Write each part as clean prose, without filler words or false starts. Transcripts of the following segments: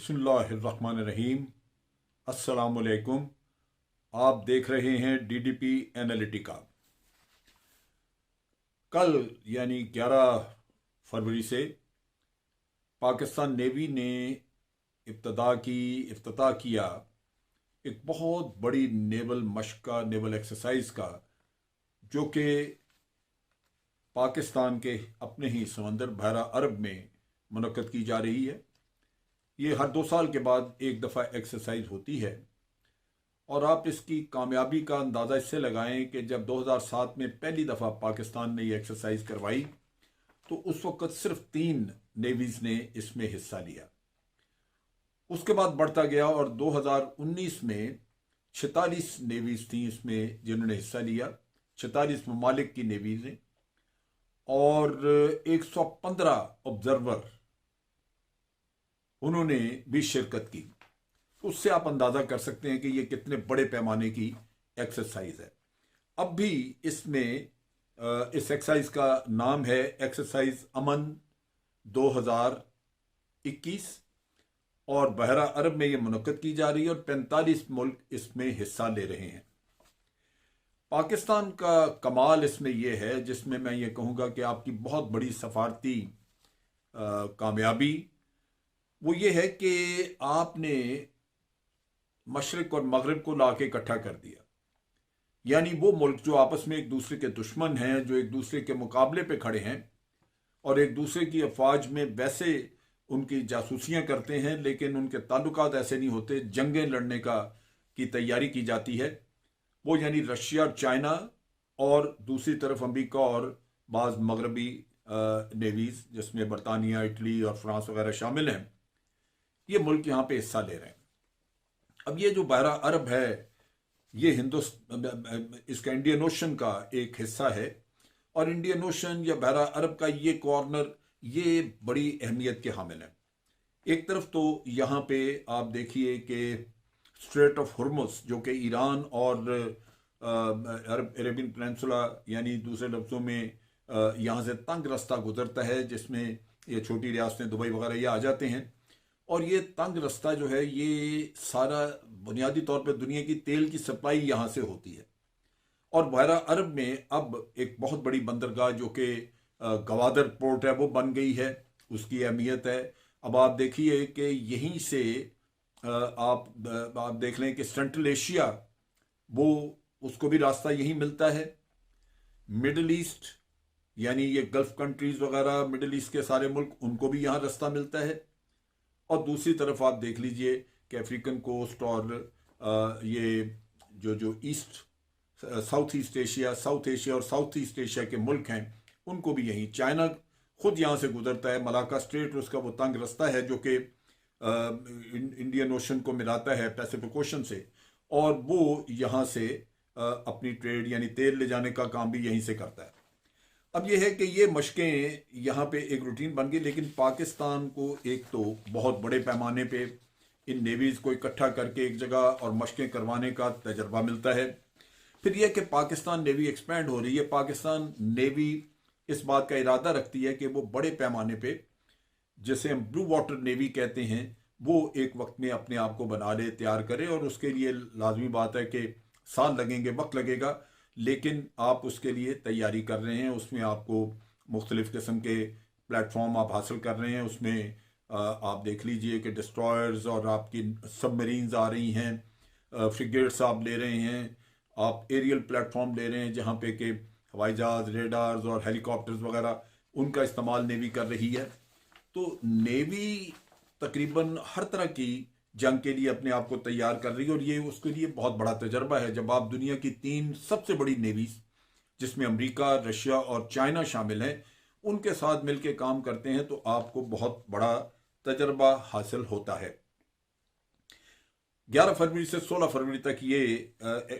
बिस्मिल्लाहिर्रहमानिर्रहीम। अस्सलामुअलैकुम। आप देख रहे हैं डीडीपी एनालिटिका। कल यानी 11 फरवरी से पाकिस्तान नेवी ने इफ्तिताह किया एक बहुत बड़ी नेवल मशक का, नेवल एक्सरसाइज का, जो कि पाकिस्तान के अपने ही समंदर बहरा अरब में मुनक्कद की जा रही है। ये हर 2 साल के बाद एक दफ़ा एक्सरसाइज होती है और आप इसकी कामयाबी का अंदाज़ा इससे लगाएं कि जब 2007 में पहली दफ़ा पाकिस्तान ने ये एक्सरसाइज करवाई तो उस वक़्त सिर्फ 3 नेवीज़ ने इसमें हिस्सा लिया। उसके बाद बढ़ता गया और 2019 में 46 नेवीज़ थी इसमें जिन्होंने हिस्सा लिया, 46 ममालिक की नेवीज़ ने, और 115 ऑब्जर्वर उन्होंने भी शिरकत की। उससे आप अंदाज़ा कर सकते हैं कि ये कितने बड़े पैमाने की एक्सरसाइज है। अब भी इसमें इस एक्सरसाइज का नाम है एक्सरसाइज अमन 2021 और बहरा अरब में ये मुनक्कद की जा रही है और 45 मुल्क इसमें हिस्सा ले रहे हैं। पाकिस्तान का कमाल इसमें यह है, जिसमें मैं ये कहूँगा कि आपकी बहुत बड़ी सफारती कामयाबी वो ये है कि आपने मशरिक और मगरिब को लाके इकट्ठा कर दिया। यानी वो मुल्क जो आपस में एक दूसरे के दुश्मन हैं, जो एक दूसरे के मुकाबले पे खड़े हैं और एक दूसरे की अफवाज में वैसे उनकी जासूसियां करते हैं, लेकिन उनके ताल्लुकात ऐसे नहीं होते, जंगें लड़ने की तैयारी की जाती है। वो यानी रशिया और चाइना और दूसरी तरफ अमेरिका और बाज़ मगरबी नेवीज़ जिसमें बरतानिया, इटली और फ्रांस वगैरह शामिल हैं, ये मुल्क यहाँ पे हिस्सा ले रहे हैं। अब ये जो बहरा अरब है ये इसका इंडियन ओशन का एक हिस्सा है और इंडियन ओशन या बहरा अरब का ये कॉर्नर ये बड़ी अहमियत के हामिल है। एक तरफ तो यहाँ पे आप देखिए कि स्ट्रेट ऑफ हुर्मुस जो कि ईरान और अरेबियन पेनिनसुला यानी दूसरे लफ्ज़ों में यहाँ से तंग रास्ता गुजरता है, जिसमें ये छोटी रियासतें दुबई वगैरह ये आ जाते हैं। और ये तंग रास्ता जो है ये सारा बुनियादी तौर पर दुनिया की तेल की सप्लाई यहाँ से होती है। और बहरा अरब में अब एक बहुत बड़ी बंदरगाह जो कि गवादर पोर्ट है वो बन गई है, उसकी अहमियत है। अब आप देखिए कि यहीं से आप देख लें कि सेंट्रल एशिया वो उसको भी रास्ता यहीं मिलता है। मिडल ईस्ट यानी ये गल्फ कंट्रीज वगैरह, मिडल ईस्ट के सारे मुल्क, उनको भी यहाँ रास्ता मिलता है। और दूसरी तरफ आप देख लीजिए कि अफ्रीकन कोस्ट और ये जो ईस्ट साउथ एशिया और साउथ ईस्ट एशिया के मुल्क हैं, उनको भी यहीं, चाइना खुद यहाँ से गुजरता है, मलाका स्ट्रेट उसका वो तंग रास्ता है जो कि इंडियन ओशन को मिलाता है पैसिफिक ओशन से, और वो यहाँ से अपनी ट्रेड यानी तेल ले जाने का काम भी यहीं से करता है। अब यह है कि ये मशकें यहाँ पे एक रूटीन बन गई, लेकिन पाकिस्तान को एक तो बहुत बड़े पैमाने पे इन नेवीज़ को इकट्ठा करके एक जगह और मशकें करवाने का तजर्बा मिलता है। फिर यह कि पाकिस्तान नेवी एक्सपैंड हो रही है। पाकिस्तान नेवी इस बात का इरादा रखती है कि वो बड़े पैमाने पे, जिसे हम ब्लू वाटर नेवी कहते हैं, वो एक वक्त में अपने आप को बना ले, तैयार करे। और उसके लिए लाजमी बात है कि साल लगेंगे, वक्त लगेगा, लेकिन आप उसके लिए तैयारी कर रहे हैं। उसमें आपको मुख्तलिफ़ किस्म के प्लेटफॉर्म आप हासिल कर रहे हैं। उसमें आप देख लीजिए कि डिस्ट्रॉयर्स और आपकी सबमरीन्स आ रही हैं, फ्रिगेट्स आप ले रहे हैं, आप एरियल प्लेटफॉर्म ले रहे हैं जहाँ पे कि हवाई जहाज़, रेडार्स और हेलीकॉप्टर्स वगैरह उनका इस्तेमाल नेवी कर रही है। तो नेवी तकरीबन हर तरह की जंग के लिए अपने आप को तैयार कर रही है और ये उसके लिए बहुत बड़ा तजर्बा है। जब आप दुनिया की 3 सबसे बड़ी नेवीज जिसमें अमेरिका, रशिया और चाइना शामिल हैं, उनके साथ मिलकर काम करते हैं तो आपको बहुत बड़ा तजर्बा हासिल होता है। 11 फरवरी से 16 फरवरी तक ये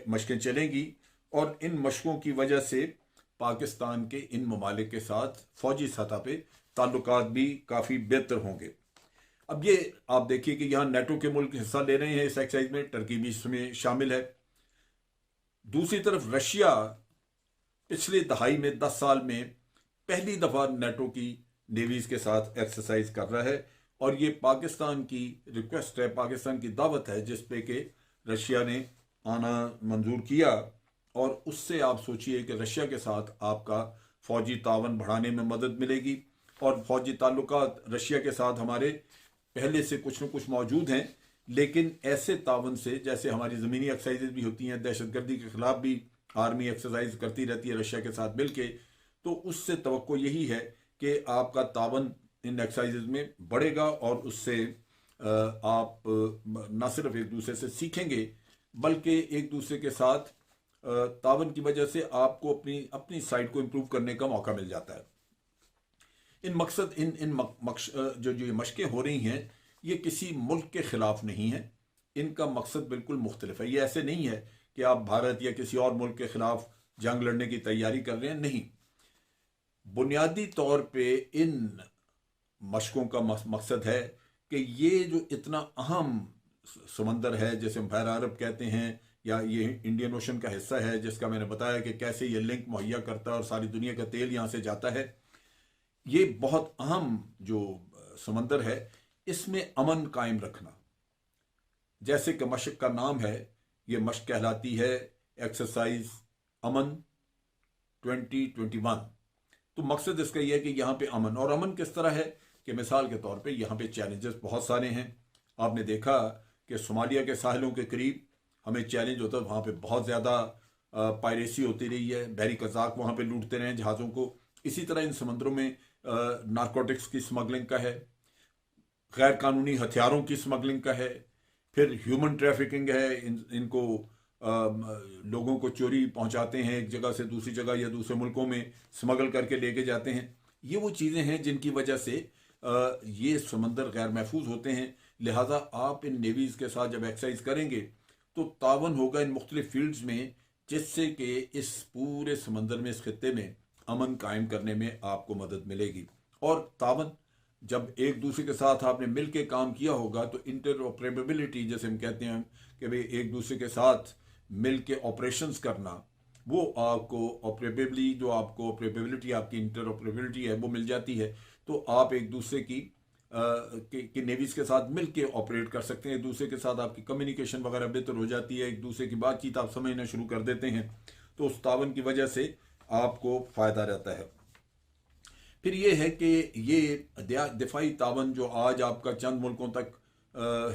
मशकें चलेंगी और इन मशकों की वजह से पाकिस्तान के इन ममालिक के साथ फौजी सतह पे ताल्लुकात भी काफ़ी बेहतर होंगे। अब ये आप देखिए कि यहाँ नेटो के मुल्क हिस्सा ले रहे हैं इस एक्सरसाइज में, टर्की भी इसमें शामिल है। दूसरी तरफ रशिया पिछले दहाई में 10 साल में पहली दफ़ा नेटो की नेवीज के साथ एक्सरसाइज कर रहा है और ये पाकिस्तान की रिक्वेस्ट है, पाकिस्तान की दावत है, जिस पे कि रशिया ने आना मंजूर किया। और उससे आप सोचिए कि रशिया के साथ आपका फौजी तावन बढ़ाने में मदद मिलेगी। और फौजी ताल्लुकात रशिया के साथ हमारे पहले से कुछ न कुछ मौजूद हैं, लेकिन ऐसे तावन से, जैसे हमारी ज़मीनी एक्सरसाइज भी होती हैं, दहशतगर्दी के खिलाफ भी आर्मी एक्सरसाइज करती रहती है रशिया के साथ मिलके, तो उससे तवक्को यही है कि आपका तावन इन एक्सरसाइज में बढ़ेगा और उससे आप न सिर्फ एक दूसरे से सीखेंगे, बल्कि एक दूसरे के साथ तावन की वजह से आपको अपनी अपनी साइड को इम्प्रूव करने का मौका मिल जाता है। इन मकसद इन इन जो ये मशकें हो रही हैं, ये किसी मुल्क के खिलाफ नहीं है। इनका मकसद बिल्कुल मुख्तलिफ है। ये ऐसे नहीं है कि आप भारत या किसी और मुल्क के खिलाफ जंग लड़ने की तैयारी कर रहे हैं, नहीं। बुनियादी तौर पे इन मशकों का मकसद है कि ये जो इतना अहम समंदर है, जैसे बहर अरब कहते हैं, या ये इंडियन ओशन का हिस्सा है, जिसका मैंने बताया कि कैसे ये लिंक मुहैया करता है और सारी दुनिया का तेल यहाँ से जाता है, ये बहुत अहम जो समंदर है, इसमें अमन कायम रखना, जैसे कि मशक का नाम है, ये मशक कहलाती है एक्सरसाइज अमन 2021। तो मकसद इसका यह है कि यहाँ पे अमन, और अमन किस तरह है कि मिसाल के तौर पे यहाँ पे चैलेंजेस बहुत सारे हैं। आपने देखा कि सोमालिया के साहिलों के करीब हमें चैलेंज होता है, वहाँ पे बहुत ज़्यादा पायरेसी होती रही है, बहरी कज़ाक वहाँ पे लूटते रहे जहाज़ों को। इसी तरह इन समंदरों में नारकोटिक्स की स्मगलिंग का है, गैर कानूनी हथियारों की स्मगलिंग का है, फिर ह्यूमन ट्रैफिकिंग है, इनको लोगों को चोरी पहुंचाते हैं, एक जगह से दूसरी जगह या दूसरे मुल्कों में स्मगल करके लेके जाते हैं। ये वो चीज़ें हैं जिनकी वजह से ये समंदर गैर महफूज होते हैं। लिहाजा आप इन नेवीज़ के साथ जब एक्सरसाइज करेंगे तो तावन होगा इन मुख्तलिफ फील्ड्स में, जिससे कि इस पूरे समंदर में, इस खत्ते में अमन कायम करने में आपको मदद मिलेगी। और तावन जब एक दूसरे के साथ आपने मिल के काम किया होगा तो इंटरऑपरेबिलिटी, जैसे हम कहते हैं कि भाई एक दूसरे के साथ मिल के ऑपरेशंस करना, वो आपको ऑपरेबिलिटी आपकी इंटरऑपरेबिलिटी है वो मिल जाती है। तो आप एक दूसरे की नेवीज के साथ मिल के ऑपरेट कर सकते हैं, एक दूसरे के साथ आपकी कम्युनिकेशन वगैरह बेहतर हो जाती है, एक दूसरे की बातचीत आप समझना शुरू कर देते हैं। तो उस तावन की वजह से आपको फ़ायदा रहता है। फिर ये है कि ये दिफाई तावन जो आज आपका चंद मुल्कों तक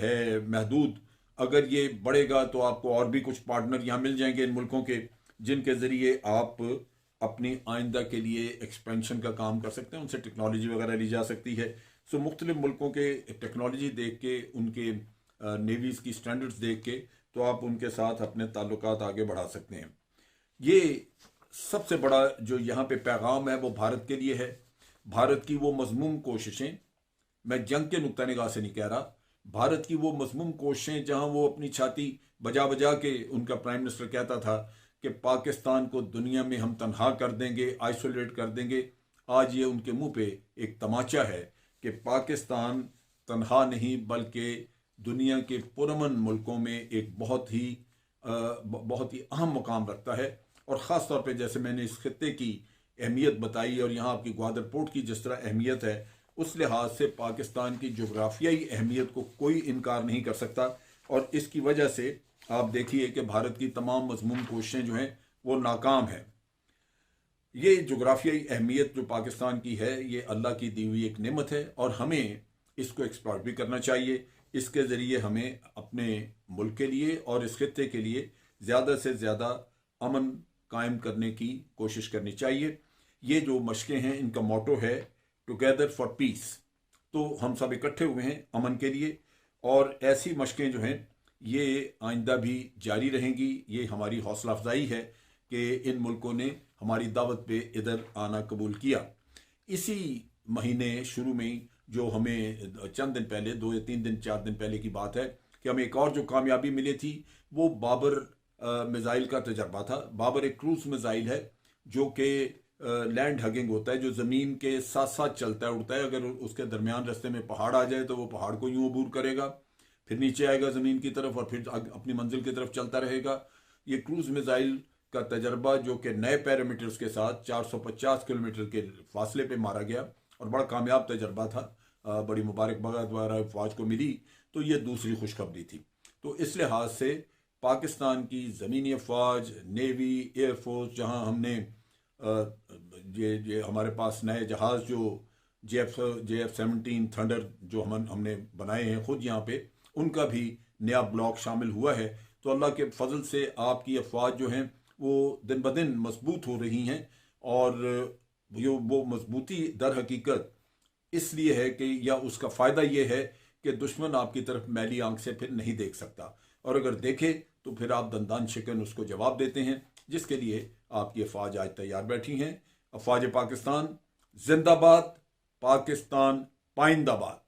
है महदूद, अगर ये बढ़ेगा तो आपको और भी कुछ पार्टनर यहाँ मिल जाएंगे इन मुल्कों के, जिनके ज़रिए आप अपनी आइंदा के लिए एक्सपेंशन का काम कर सकते हैं, उनसे टेक्नोलॉजी वगैरह ली जा सकती है। सो मुख्तलिफ मुल्कों के टेक्नोलॉजी देख के, उनके नेवीज़ की स्टैंडर्ड्स देख के, तो आप उनके साथ अपने ताल्लुकात आगे बढ़ा सकते हैं। ये सबसे बड़ा जो यहाँ पे पैगाम है वो भारत के लिए है। भारत की वो मज़मूम कोशिशें, मैं जंग के नुक्ता निगाह से नहीं कह रहा, भारत की वो मज़मूम कोशिशें जहाँ वो अपनी छाती बजा बजा के, उनका प्राइम मिनिस्टर कहता था कि पाकिस्तान को दुनिया में हम तनहा कर देंगे, आइसोलेट कर देंगे। आज ये उनके मुंह पे एक तमाचा है कि पाकिस्तान तनहा नहीं बल्कि दुनिया के पुरअमन मुल्कों में एक बहुत ही अहम मुकाम रखता है। और ख़ास तौर पे जैसे मैंने इस खत्ते की अहमियत बताई और यहाँ आपकी ग्वादर पोर्ट की जिस तरह अहमियत है, उस लिहाज से पाकिस्तान की जोग्राफियाई अहमियत को कोई इनकार नहीं कर सकता। और इसकी वजह से आप देखिए कि भारत की तमाम मज़मूम कोशिशें जो हैं वो नाकाम है। ये जोग्राफियाई अहमियत जो पाकिस्तान की है, ये अल्लाह की दी हुई एक नेमत है और हमें इसको एक्सप्लॉइट भी करना चाहिए। इसके ज़रिए हमें अपने मुल्क के लिए और इस खत्ते के लिए ज़्यादा से ज़्यादा अमन कायम करने की कोशिश करनी चाहिए। ये जो मशकें हैं, इनका मोटो है टुगेदर फॉर पीस। तो हम सब इकट्ठे हुए हैं अमन के लिए, और ऐसी मशकें जो हैं ये आइंदा भी जारी रहेंगी। ये हमारी हौसला अफजाई है कि इन मुल्कों ने हमारी दावत पे इधर आना कबूल किया। इसी महीने शुरू में जो हमें चंद दिन पहले, 2 या 3 दिन 4 दिन पहले की बात है, कि हमें एक और जो कामयाबी मिली थी वो बाबर मिज़ाइल का तजर्बा था। बाबर एक क्रूज मिज़ाइल है जो कि लैंड हगिंग होता है, जो ज़मीन के साथ साथ चलता है, उड़ता है। अगर उसके दरमियान रास्ते में पहाड़ आ जाए तो वो पहाड़ को यूं अबूर करेगा, फिर नीचे आएगा ज़मीन की तरफ और फिर अपनी मंजिल की तरफ चलता रहेगा। ये क्रूज मिज़ाइल का तजर्बा जो कि नए पैरामीटर्स के साथ 450 किलोमीटर के फासले पे मारा गया और बड़ा कामयाब तजर्बा था। बड़ी मुबारकबाद वगैरह फौज को मिली, तो ये दूसरी खुशखबरी थी। तो इस लिहाज से पाकिस्तान की ज़मीनी अफवाज, नेवी, एयरफोर्स, जहां हमने ये हमारे पास नए जहाज़ जो JF-17 थंडर जो हमने बनाए हैं खुद यहाँ पे, उनका भी नया ब्लॉक शामिल हुआ है। तो अल्लाह के फजल से आपकी अफवाज जो हैं वो दिन ब दिन मजबूत हो रही हैं, और वो मजबूती दर हकीकत इसलिए है कि, या उसका फ़ायदा ये है कि दुश्मन आपकी तरफ मैली आंख से फिर नहीं देख सकता, और अगर देखे तो फिर आप दंदान शिकन उसको जवाब देते हैं, जिसके लिए आपकी अफवाज आज तैयार बैठी हैं। अफवाज पाकिस्तान जिंदाबाद, पाकिस्तान पाइंदाबाद।